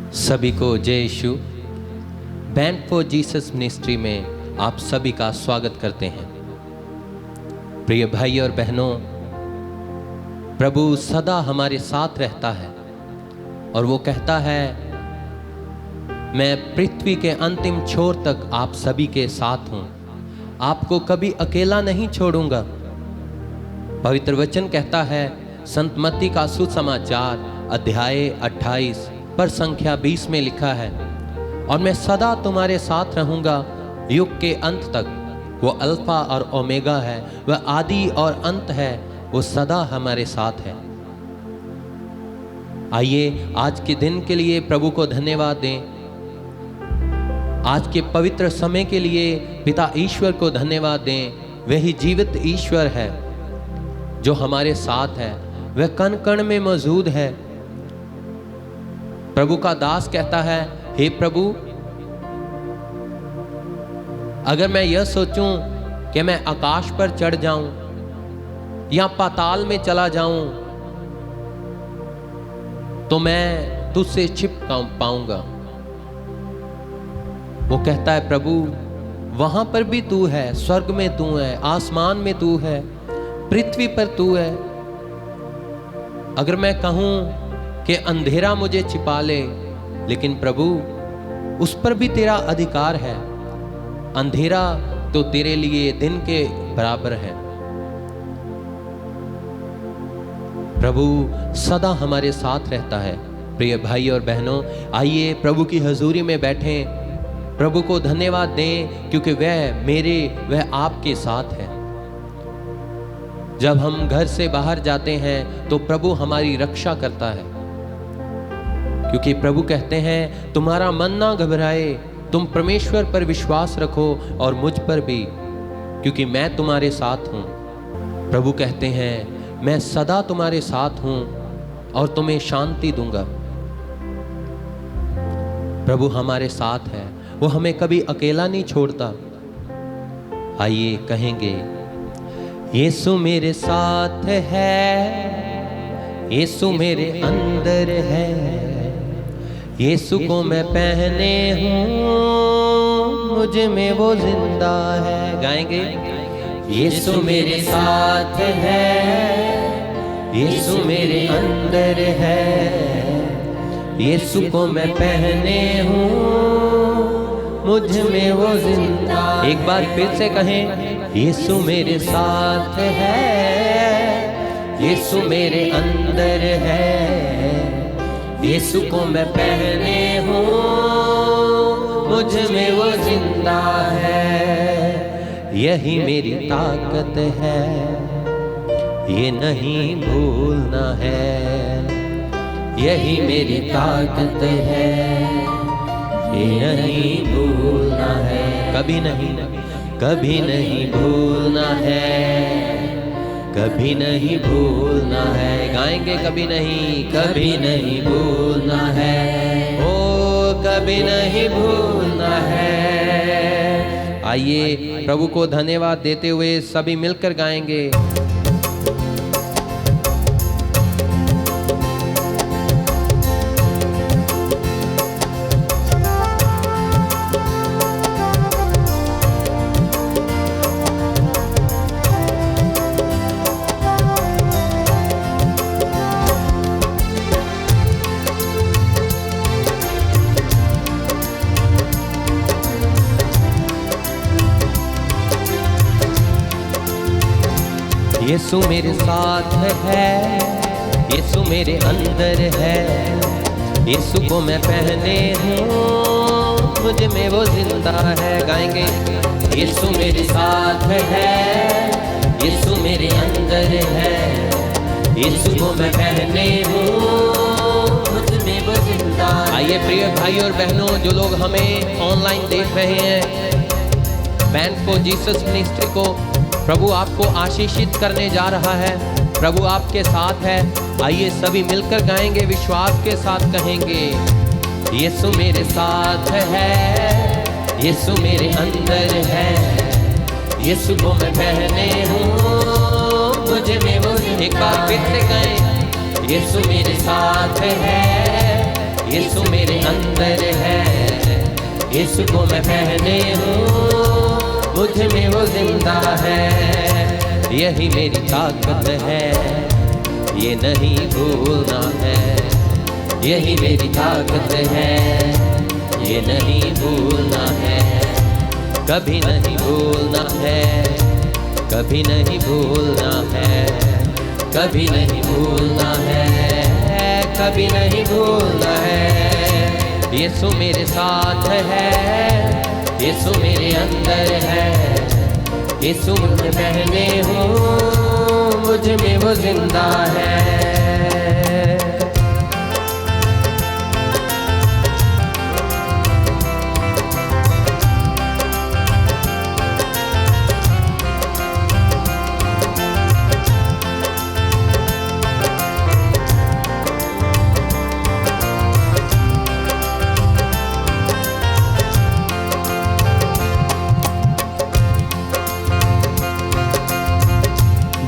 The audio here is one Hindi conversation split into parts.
सभी को जय यीशु। बैंड फॉर जीसस मिनिस्ट्री में आप सभी का स्वागत करते हैं। प्रिय भाई और बहनों, प्रभु सदा हमारे साथ रहता है और वो कहता है, मैं पृथ्वी के अंतिम छोर तक आप सभी के साथ हूं, आपको कभी अकेला नहीं छोड़ूंगा। पवित्र वचन कहता है, संत मत्ती का सुसमाचार अध्याय 28 पर संख्या 20 में लिखा है, और मैं सदा तुम्हारे साथ रहूंगा युग के अंत तक। वो अल्फा और ओमेगा है, वह आदि और अंत है, वो सदा हमारे साथ है। आइए आज के दिन के लिए प्रभु को धन्यवाद दें। आज के पवित्र समय के लिए पिता ईश्वर को धन्यवाद दें। वही जीवित ईश्वर है जो हमारे साथ है, वह कण कण में मौजूद है। प्रभु का दास कहता है, हे प्रभु, अगर मैं यह सोचूं कि मैं आकाश पर चढ़ जाऊं या पाताल में चला जाऊं तो मैं तुझसे छिप पाऊंगा। वो कहता है, प्रभु वहां पर भी तू है, स्वर्ग में तू है, आसमान में तू है, पृथ्वी पर तू है। अगर मैं कहूं कि अंधेरा मुझे छिपा ले, लेकिन प्रभु उस पर भी तेरा अधिकार है। अंधेरा तो तेरे लिए दिन के बराबर है। प्रभु सदा हमारे साथ रहता है। प्रिय भाई और बहनों, आइए प्रभु की हजूरी में बैठें, प्रभु को धन्यवाद दें, क्योंकि वह आपके साथ है। जब हम घर से बाहर जाते हैं तो प्रभु हमारी रक्षा करता है, क्योंकि प्रभु कहते हैं, तुम्हारा मन ना घबराए, तुम परमेश्वर पर विश्वास रखो और मुझ पर भी, क्योंकि मैं तुम्हारे साथ हूं। प्रभु कहते हैं, मैं सदा तुम्हारे साथ हूं और तुम्हें शांति दूंगा। प्रभु हमारे साथ है, वो हमें कभी अकेला नहीं छोड़ता। आइए कहेंगे, यीशु मेरे साथ है, यीशु मेरे अंदर है, यीशु को मैं पहने हूँ, मुझ में वो जिंदा है। गाएंगे, यीशु मेरे साथ है, यीशु मेरे अंदर है, यीशु को मैं पहने हूँ, मुझ में वो जिंदा। एक बार फिर से कहें, यीशु मेरे साथ है, यीशु मेरे अंदर है, यीशु को मैं पहने हूँ, मुझ में वो जिंदा है। यही मेरी ताकत है, ये नहीं भूलना है। यही मेरी ताकत है, ये नहीं भूलना है। कभी नहीं, कभी नहीं भूलना है, कभी नहीं भूलना है। गाएंगे, कभी नहीं भूलना है, ओ कभी नहीं भूलना है। आइए प्रभु को धन्यवाद देते हुए सभी मिलकर गाएंगे। यीशु मेरे साथ है, यीशु मेरे अंदर है, यीशु को मैं पहने हूँ, मुझ में वो जिंदा है। गाएंगे, यीशु मेरे साथ है, यीशु मेरे अंदर है, यीशु को मैं पहने हूँ, मुझ में वो जिंदा है। आइए प्रिय भाई और बहनों, जो लोग हमें ऑनलाइन देख रहे हैं, बैंड फॉर जीसस मिनिस्ट्री को प्रभु आपको आशीषित करने जा रहा है। प्रभु आपके साथ है। आइए सभी मिलकर गाएंगे, विश्वास के साथ कहेंगे, यीशु मेरे साथ है, यीशु मेरे अंदर है, यीशु को मैं पहने हूँ, मुझ में वो। एक बार फिर से गाएं, यीशु मेरे साथ है, यीशु मेरे अंदर है, यीशु को मैं पहने हूँ, मुझ में वो जिंदा है। यही मेरी ताकत है, ये नहीं भूलना है। यही मेरी ताकत है, ये नहीं भूलना है। कभी नहीं भूलना है, कभी नहीं भूलना है, कभी नहीं भूलना है, कभी नहीं भूलना है। यीशु मेरे साथ है, यीशु मेरे अंदर है, यीशु मुझे पहने हूँ, मुझ में वो जिंदा है।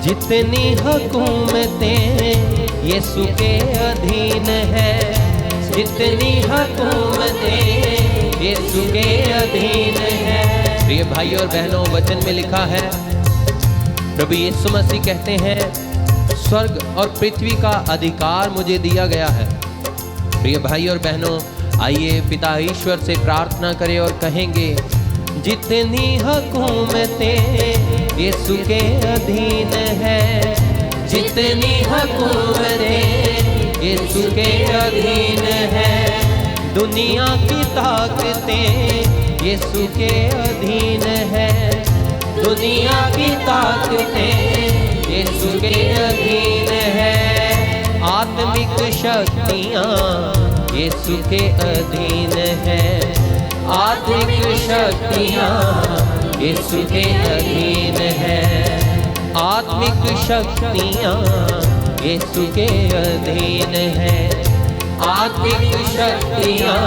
जितनी हुकूमतें यीशु के अधीन है, जितनी हुकूमतें यीशु के अधीन है। प्रिय भाई और बहनों, वचन में लिखा है, प्रभु यीशु मसीह कहते हैं, स्वर्ग और पृथ्वी का अधिकार मुझे दिया गया है। प्रिय भाई और बहनों, आइए पिता ईश्वर से प्रार्थना करें और कहेंगे, जितनी हुकूमतें यीशु के अधीन है, जितनी हुकूमतें यीशु के अधीन है, दुनिया की ताकतें यीशु के अधीन है, दुनिया की ताकतें यीशु के अधीन है, आत्मिक शक्तियाँ यीशु के अधीन है, आत्मिक शक्तियाँ यीशु के अधीन है, आत्मिक शक्तियाँ यीशु के अधीन है, आत्मिक शक्तियाँ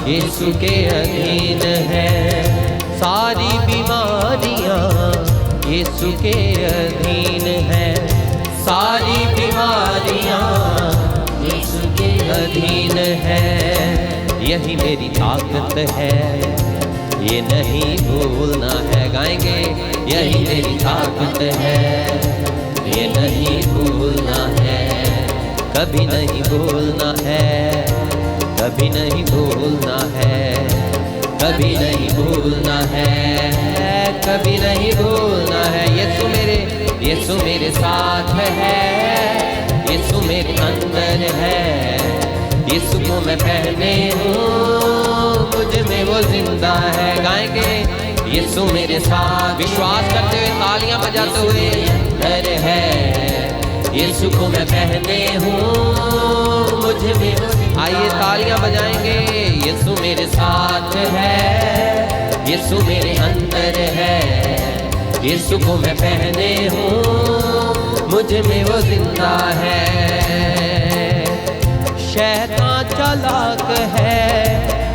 यीशु के अधीन है, सारी बीमारियाँ यीशु के अधीन है, सारी बीमारियाँ यीशु के अधीन है। यही मेरी ताकत है, ये नहीं भूलना है। गाएंगे, यही मेरी ताकत है, ये नहीं भूलना है, कभी नहीं भूलना है, कभी नहीं भूलना है, कभी नहीं भूलना है, कभी नहीं भूलना है। यीशु मेरे साथ है, यीशु मेरे अंदर है, यीशु को मैं पहने हूँ, मुझ में वो जिंदा है। गाएंगे, यीशु मेरे साथ, विश्वास करते हुए तालियां बजाते हुए, अंदर है, यीशु को मैं पहने हूँ, मुझ में। आइए तालियां बजाएंगे, यीशु मेरे साथ है, यीशु मेरे अंदर है, यीशु को मैं पहने हूँ, मुझ में वो जिंदा है। शैतान चालाक है,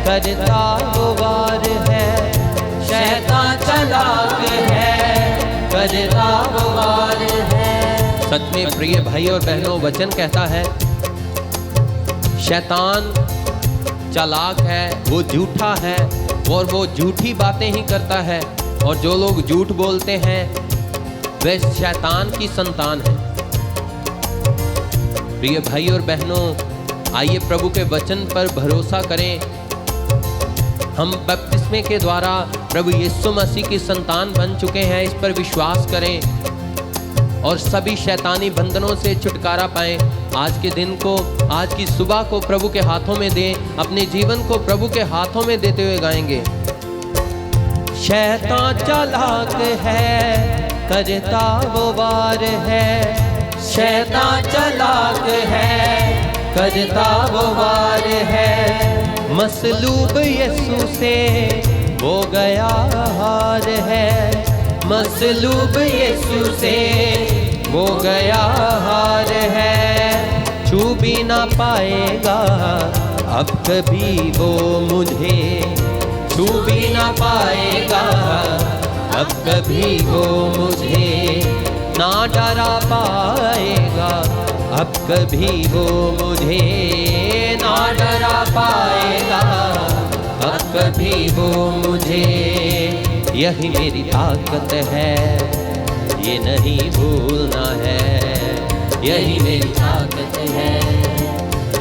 करता वो वार है, शैतान चालाक है, करता वो वार है। सच में प्रिय भाई और बहनों, वचन कहता है, शैतान चालाक है, वो झूठा है और वो झूठी बातें ही करता है, और जो लोग झूठ बोलते हैं वे शैतान की संतान है। प्रिय भाई और बहनों, आइए प्रभु के वचन पर भरोसा करें। हम बपतिस्मे के द्वारा प्रभु यीशु मसीह की संतान बन चुके हैं, इस पर विश्वास करें और सभी शैतानी बंधनों से छुटकारा पाएं। आज के दिन को, आज की सुबह को प्रभु के हाथों में दें, अपने जीवन को प्रभु के हाथों में देते हुए गाएंगे। शैतान चालाक है, करता वो वार है, शैतान चालाक है, करता वो वार है, मसलूब यीशु से हो गया हार है, मसलूब यीशु से हो गया हार है। छू भी ना पाएगा अब कभी वो मुझे, छू भी ना पाएगा अब कभी वो मुझे, ना डरा पाएगा अब कभी वो मुझे, ना ना डरा पाएगा अब कभी वो मुझे। यही मेरी ताकत है, ये नहीं भूलना है। यही मेरी ताकत है,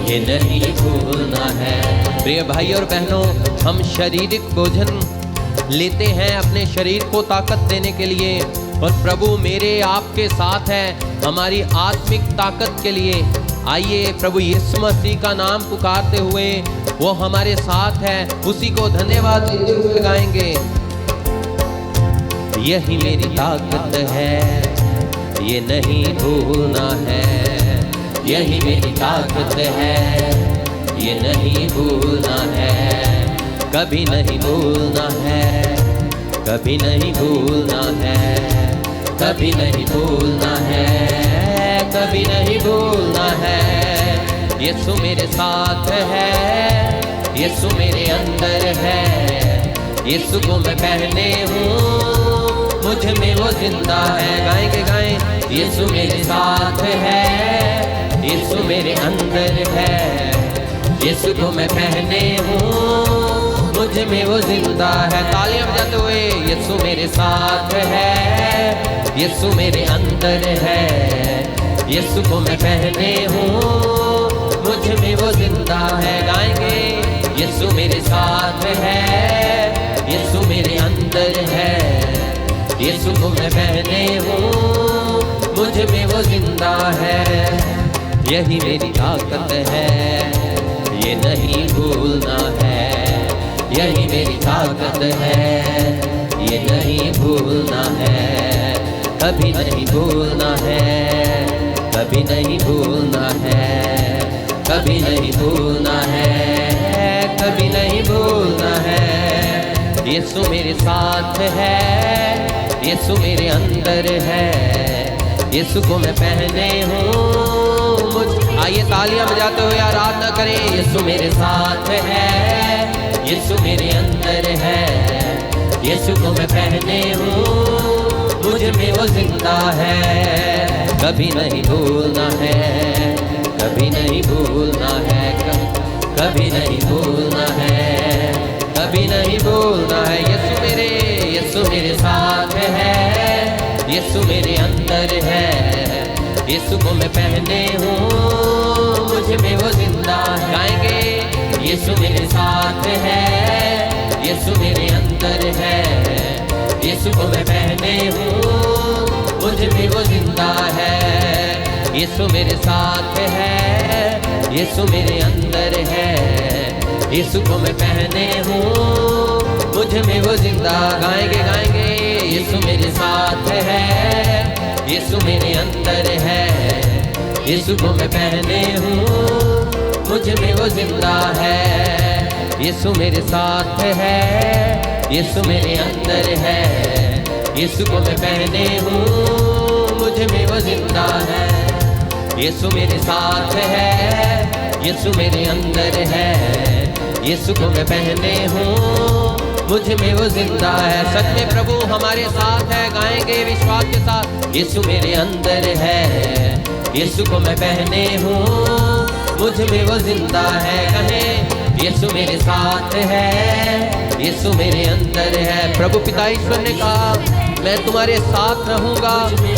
ये नहीं भूलना है। प्रिय भाई और बहनों, हम शारीरिक भोजन लेते हैं अपने शरीर को ताकत देने के लिए, और प्रभु मेरे आपके साथ है हमारी आत्मिक ताकत के लिए। आइए प्रभु यीशु मसीह का नाम पुकारते हुए, वो हमारे साथ है, उसी को धन्यवाद देते हुए गाएंगे। यही मेरी ताकत है, ये नहीं भूलना है। यही मेरी ताकत है, ये नहीं भूलना है। कभी नहीं भूलना है, कभी नहीं भूलना है, कभी नहीं भूलना है, कभी नहीं भूलना है। यीशु मेरे साथ है, यीशु मेरे अंदर है। यीशु को मैं पहने हूँ, मुझ में वो जिंदा है। गाएंगे गाएं। यीशु मेरे साथ है, यीशु मेरे अंदर है। यीशु को मैं पहने हूँ, मुझ में वो जिंदा है। तालियां बजाते हुए, यीशु मेरे साथ है, यीशु मेरे अंदर है। यीशु को मैं पहने हूँ, मुझ में वो जिंदा है। गाएंगे। यीशु मेरे साथ है, यीशु मेरे अंदर है। यीशु को मैं पहने हूँ, मुझ में वो जिंदा है। यही मेरी ताकत है, ये नहीं भूलना है। यही मेरी ताकत है, ये नहीं भूलना है। कभी नहीं भूलना है, कभी नहीं भूलना है, कभी नहीं भूलना है, कभी नहीं भूलना है। यीशु मेरे साथ है, यीशु मेरे अंदर है। यीशु को मैं पहने हूँ। आइए तालियां बजाते हुए आराधना करें। यीशु मेरे साथ है, यीशु मेरे अंदर है। यीशु को मैं पहने हूँ, मुझ में वो जिंदा है। कभी नहीं भूलना है, कभी नहीं भूलना है, कभी नहीं भूलना है, कभी नहीं भूलना है। यीशु मेरे साथ है, यीशु मेरे अंदर है। यीशु को मैं पहने हूँ, मुझ में वो जिंदा है। गाएंगे। यीशु मेरे साथ है, यीशु मेरे अंदर है। यीशु को मैं पहने हूँ, मुझ में वो जिंदा है। यीशु मेरे साथ है, यीशु मेरे अंदर है। यीशु को मैं पहने हूँ, मुझ में वो जिंदा। गाएंगे गाएंगे। यीशु मेरे साथ है, यीशु मेरे अंदर है। यीशु को मैं पहने हूँ, मुझ में वो जिंदा है। यीशु मेरे साथ है, यीशु मेरे अंदर है। यीशु को मैं पहने हूँ, मुझ में वो जिंदा है। यीशु मेरे साथ है, यीशु मेरे अंदर है। यीशु को मैं पहने हूँ, मुझ में वो जिंदा है। सच में प्रभु हमारे साथ है। गाएंगे विश्वास के साथ। यीशु मेरे अंदर है, यीशु को मैं पहने हूँ, मुझ में वो जिंदा है। कहें। यीशु मेरे साथ है, यीशु मेरे अंदर है। प्रभु पिता ईश्वर ने कहा, मैं तुम्हारे साथ रहूंगा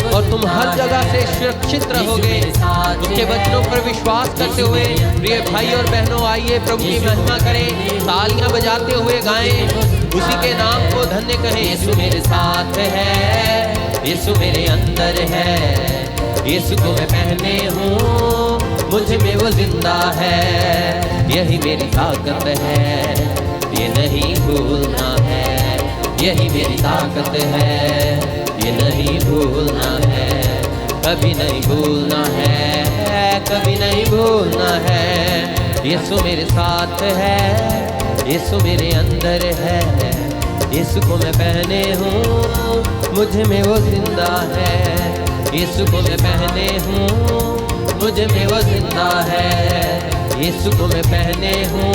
और तुम हर जगह से सुरक्षित रहोगे। उसके वचनों पर विश्वास करते हुए प्रिय भाई और बहनों, आइए प्रभु की महिमा करें। तालियां बजाते हुए गाएं, उसी के नाम को धन्य कहें। यीशु मेरे साथ है, यीशु मेरे अंदर है। यीशु को मैं पहने हूँ, मुझ में वो जिंदा है। यही मेरी ताकत है, ये नहीं भूलना है। यही मेरी ताकत है, ये नहीं भूलना है। कभी नहीं भूलना है, कभी नहीं भूलना है। यीशु मेरे साथ है, यीशु मेरे अंदर है। यीशु को मैं पहने हूँ, मुझ में वो जिंदा है। यीशु को मैं पहने हूँ, मुझ में वो जिंदा है। यीशु को मैं पहने हूँ,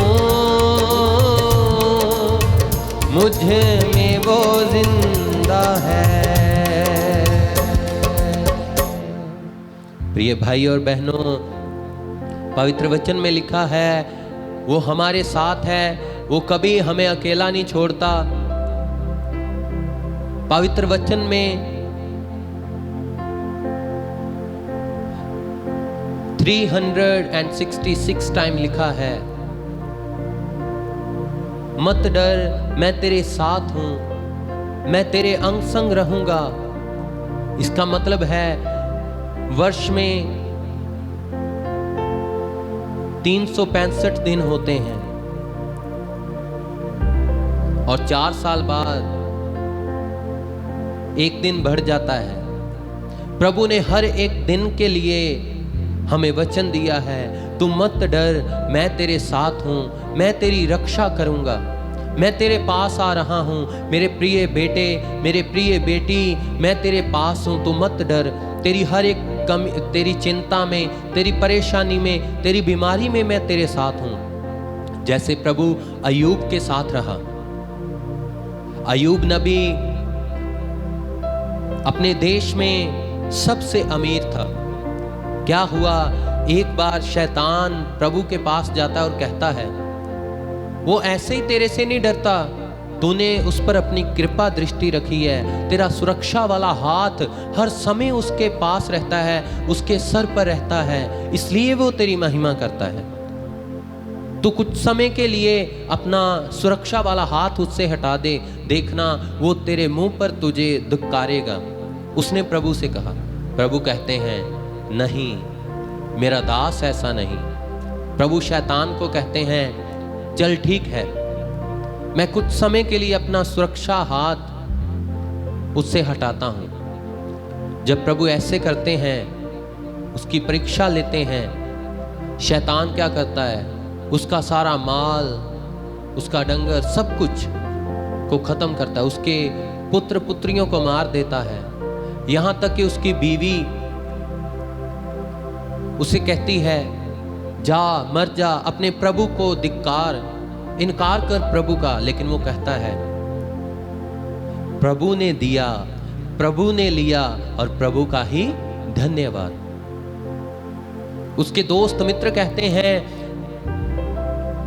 मुझ में वो जिंदा है। प्रिय भाई और बहनों, पवित्र वचन में लिखा है, वो हमारे साथ है, वो कभी हमें अकेला नहीं छोड़ता। पवित्र वचन में 366 टाइम लिखा है, मत डर, मैं तेरे साथ हूं, मैं तेरे अंग संग रहूंगा। इसका मतलब है वर्ष में 365 दिन होते हैं और 4 साल बाद एक दिन बढ़ जाता है। प्रभु ने हर एक दिन के लिए हमें वचन दिया है, तू मत डर, मैं तेरे साथ हूं, मैं तेरी रक्षा करूंगा, मैं तेरे पास आ रहा हूं, मेरे प्रिय बेटे, मेरे प्रिय बेटी, मैं तेरे पास हूं, तू मत डर। तेरी हर एक कमी, तेरी चिंता में, तेरी परेशानी में, तेरी बीमारी में मैं तेरे साथ हूं। जैसे प्रभु अय्यूब के साथ रहा। अय्यूब नबी अपने देश में सबसे अमीर था। क्या हुआ, एक बार शैतान प्रभु के पास जाता है और कहता है, वो ऐसे ही तेरे से नहीं डरता, तूने उस पर अपनी कृपा दृष्टि रखी है, तेरा सुरक्षा वाला हाथ हर समय उसके पास रहता है, उसके सर पर रहता है, इसलिए वो तेरी महिमा करता है। तू कुछ समय के लिए अपना सुरक्षा वाला हाथ उससे हटा दे, देखना वो तेरे मुंह पर तुझे धिक्कारेगा। उसने प्रभु से कहा। प्रभु कहते हैं, नहीं, मेरा दास ऐसा नहीं। प्रभु शैतान को कहते हैं, चल ठीक है, मैं कुछ समय के लिए अपना सुरक्षा हाथ उससे हटाता हूं। जब प्रभु ऐसे करते हैं, उसकी परीक्षा लेते हैं, शैतान क्या करता है, उसका सारा माल, उसका डंगर, सब कुछ को खत्म करता है, उसके पुत्र पुत्रियों को मार देता है। यहां तक कि उसकी बीवी उसे कहती है, जा मर जा, अपने प्रभु को धिक्कार, इनकार कर प्रभु का। लेकिन वो कहता है, प्रभु ने दिया, प्रभु ने लिया और प्रभु का ही धन्यवाद। उसके दोस्त मित्र कहते हैं,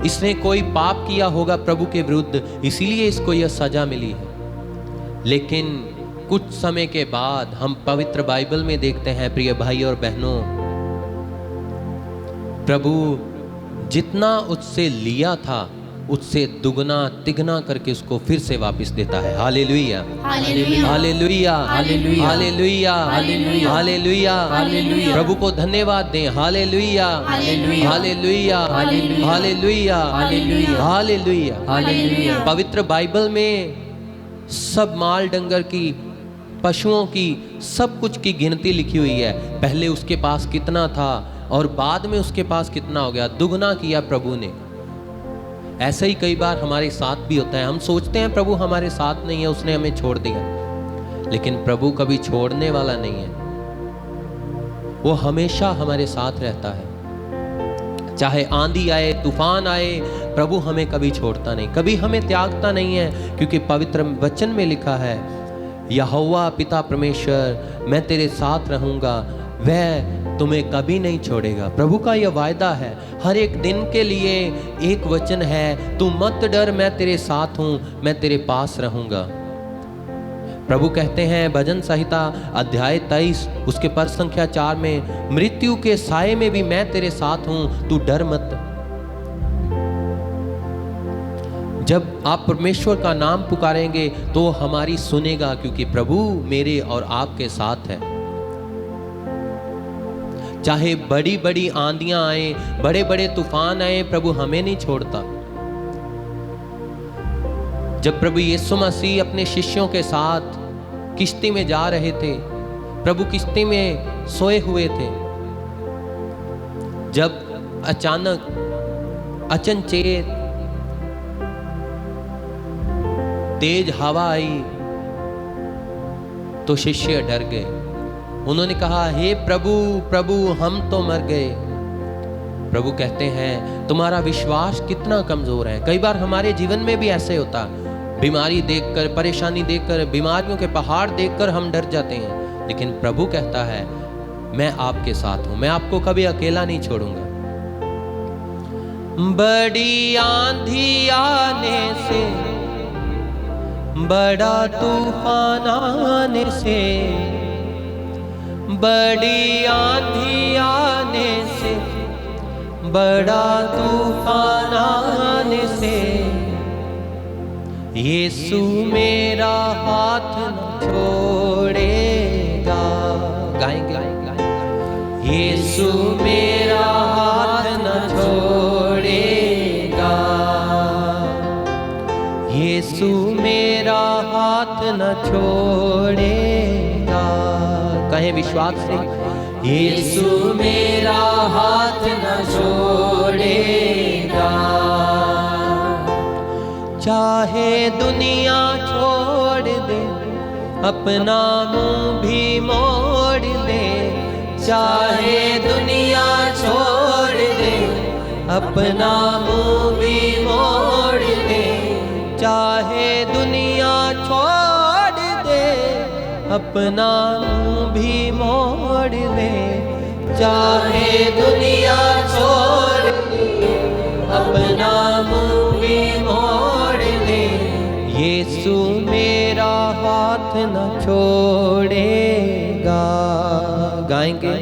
इसने कोई पाप किया होगा प्रभु के विरुद्ध, इसीलिए इसको यह सजा मिली है। लेकिन कुछ समय के बाद हम पवित्र बाइबल में देखते हैं, प्रिय भाई और बहनों, प्रभु जितना उससे लिया था उससे दुगना तिगना करके उसको फिर से वापस देता है। हालेलुया, हालेलुया, हालेलुया, हालेलुया, हालेलुया, हालेलुया। प्रभु को धन्यवाद दें। हालेलुया, हालेलुया, हालेलुया, हालेलुया, हालेलुया। पवित्र बाइबल में सब माल डंगर की, पशुओं की, सब कुछ की गिनती लिखी हुई है। पहले उसके पास कितना था और बाद में उसके पास कितना हो गया, दुगना किया प्रभु ने। ऐसा ही कई बार हमारे साथ भी होता है। हम सोचते हैं प्रभु हमारे साथ नहीं है, उसने हमें छोड़ दिया, लेकिन प्रभु कभी छोड़ने वाला नहीं है। वो हमेशा हमारे साथ रहता है। चाहे आंधी आए, तूफान आए, प्रभु हमें कभी छोड़ता नहीं, कभी हमें त्यागता नहीं है। क्योंकि पवित्र वचन में लिखा है, यहोवा पिता परमेश्वर, मैं तेरे साथ रहूंगा, वह तुम्हें कभी नहीं छोड़ेगा। प्रभु का यह वायदा है। हर एक दिन के लिए एक वचन है, तू मत डर, मैं तेरे साथ हूं, मैं तेरे पास रहूंगा। प्रभु कहते हैं भजन संहिता अध्याय 23 उसके पद संख्या 4 में, मृत्यु के साए में भी मैं तेरे साथ हूं, तू डर मत। जब आप परमेश्वर का नाम पुकारेंगे तो हमारी सुनेगा, क्योंकि प्रभु मेरे और आपके साथ है। चाहे बड़ी बड़ी आंधियां आए, बड़े बड़े तूफान आए, प्रभु हमें नहीं छोड़ता। जब प्रभु यीशु मसीह अपने शिष्यों के साथ किश्ती में जा रहे थे, प्रभु किश्ती में सोए हुए थे, जब अचानक अचनचेत तेज हवा आई तो शिष्य डर गए। उन्होंने कहा, हे प्रभु प्रभु, हम तो मर गए। प्रभु कहते हैं, तुम्हारा विश्वास कितना कमजोर है। कई बार हमारे जीवन में भी ऐसे होता, बीमारी देखकर, परेशानी देखकर, बीमारियों के पहाड़ देखकर हम डर जाते हैं। लेकिन प्रभु कहता है, मैं आपके साथ हूं, मैं आपको कभी अकेला नहीं छोड़ूंगा। बड़ी आंधी आने से, बड़ा तूफान आने से, बड़ी आंधी आने से, बड़ा तूफान आने से, यीशु मेरा हाथ न छोड़ेगा। गाएंगे, यीशु मेरा हाथ न छोड़ेगा, यीशु मेरा हाथ न छोड़ेगा। कहें विश्वास से, यीशु मेरा हाथ न छोड़ेगा। चाहे दुनिया छोड़ दे, अपना मुंह भी मोड़ ले, चाहे दुनिया छोड़ दे, अपना मुंह भी मोड़ ले, चाहे दुनिया छोड़ दे, अपना मुंह भी मोड़ ले, चाहे दुनिया छोड़ दे, अपना मुंह भी मोड़ ले, यीशु मेरा हाथ न छोड़ेगा। गाएंगे,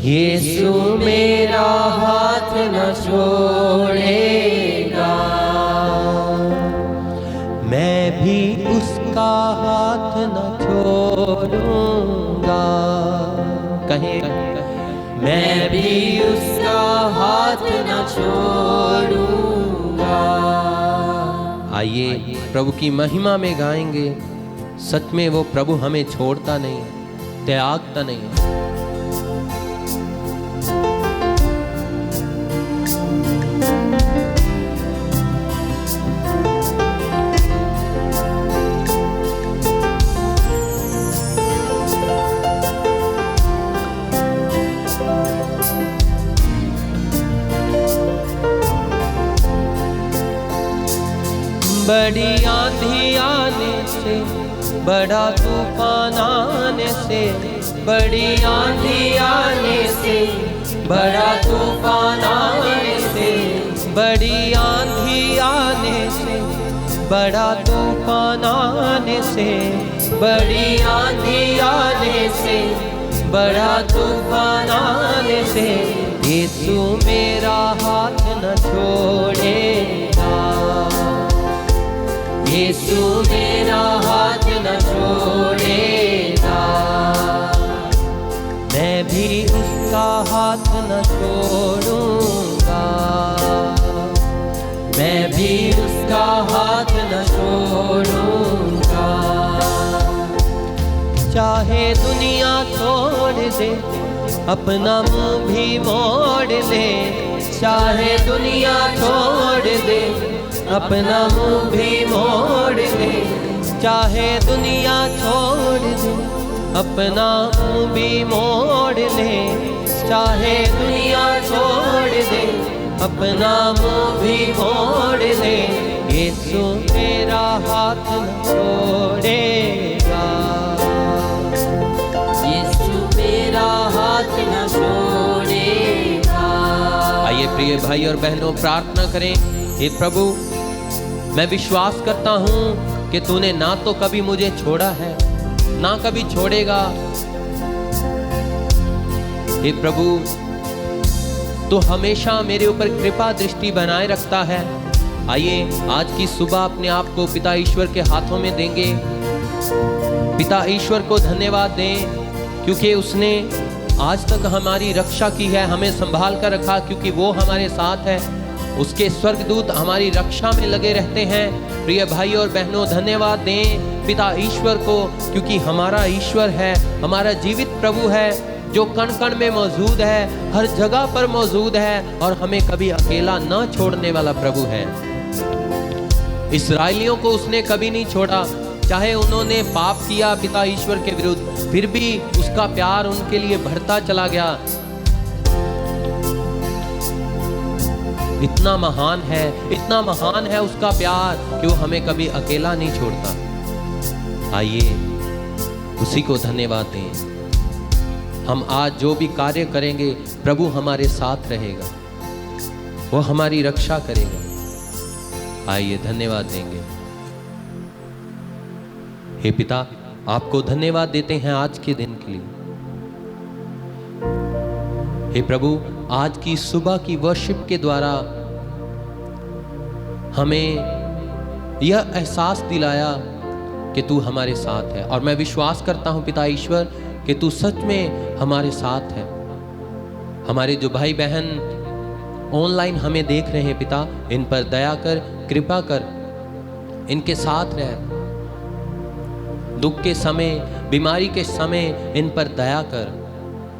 यीशु मेरा हाथ न छोड़ेगा। मैं भी उसका हाथ न छोड़ूंगा। कहें, मैं भी उसका हाथ न छोड़ूंगा। आइए प्रभु की महिमा में गाएंगे। सच में वो प्रभु हमें छोड़ता नहीं, त्यागता नहीं। बड़ी आंधी आने से, बड़ा तूफान आने से, बड़ी आंधी आने से, बड़ा तूफान आने से, बड़ी आंधी आने से, बड़ा तूफान आने से, बड़ी आंधी आने से, बड़ा तूफान आने से, यीशु मेरा हाथ न छोड़ेगा, यीशु मेरा हाथ न छोड़ेगा। मैं भी उसका हाथ न छोड़ूंगा, मैं भी उसका हाथ न छोड़ूंगा। चाहे दुनिया छोड़ दे, अपना मुंह भी मोड़ ले, चाहे दुनिया छोड़ दे, अपना मुंह भी मोड़ ले, चाहे दुनिया छोड़ दे, अपना मुंह भी मोड़ ले, चाहे दुनिया छोड़ दे, अपना मुंह भी मोड़ ले, यीशु मेरा हाथ न छोड़ेगा, यीशु मेरा हाथ न छोड़ेगा। आइए प्रिय भाई और बहनों, प्रार्थना करें। हे प्रभु, मैं विश्वास करता हूं कि तूने ना तो कभी मुझे छोड़ा है, ना कभी छोड़ेगा। हे प्रभु, तू हमेशा मेरे ऊपर कृपा दृष्टि बनाए रखता है। आइए आज की सुबह अपने आप को पिता ईश्वर के हाथों में देंगे। पिता ईश्वर को धन्यवाद दें क्योंकि उसने आज तक हमारी रक्षा की है, हमें संभाल कर रखा, क्योंकि वो हमारे साथ है। उसके स्वर्गदूत हमारी रक्षा में लगे रहते हैं। प्रिय भाई और बहनों, धन्यवाद दें पिता ईश्वर को, क्योंकि हमारा ईश्वर है, हमारा जीवित प्रभु है, जो कण कण में मौजूद है, हर जगह पर मौजूद है और हमें कभी अकेला न छोड़ने वाला प्रभु है। इस्राएलियों को उसने कभी नहीं छोड़ा, चाहे उन्होंने पाप किया पिता ईश्वर के विरुद्ध, फिर भी उसका प्यार उनके लिए बढ़ता चला गया। इतना महान है, इतना महान है उसका प्यार कि वो हमें कभी अकेला नहीं छोड़ता। आइए उसी को धन्यवाद दें। हम आज जो भी कार्य करेंगे, प्रभु हमारे साथ रहेगा। वो हमारी रक्षा करेगा। आइए धन्यवाद देंगे। हे पिता, आपको धन्यवाद देते हैं आज के दिन के लिए। हे प्रभु, आज की सुबह की वर्शिप के द्वारा हमें यह एहसास दिलाया कि तू हमारे साथ है, और मैं विश्वास करता हूं पिता ईश्वर कि तू सच में हमारे साथ है। हमारे जो भाई बहन ऑनलाइन हमें देख रहे हैं पिता, इन पर दया कर, कृपा कर, इनके साथ रह। दुख के समय, बीमारी के समय इन पर दया कर,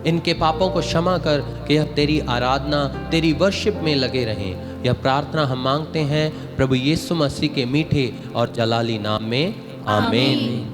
इनके पापों को क्षमा कर कि यह तेरी आराधना, तेरी वर्शिप में लगे रहें। यह प्रार्थना हम मांगते हैं प्रभु यीशु मसीह के मीठे और जलाली नाम में, आमीन।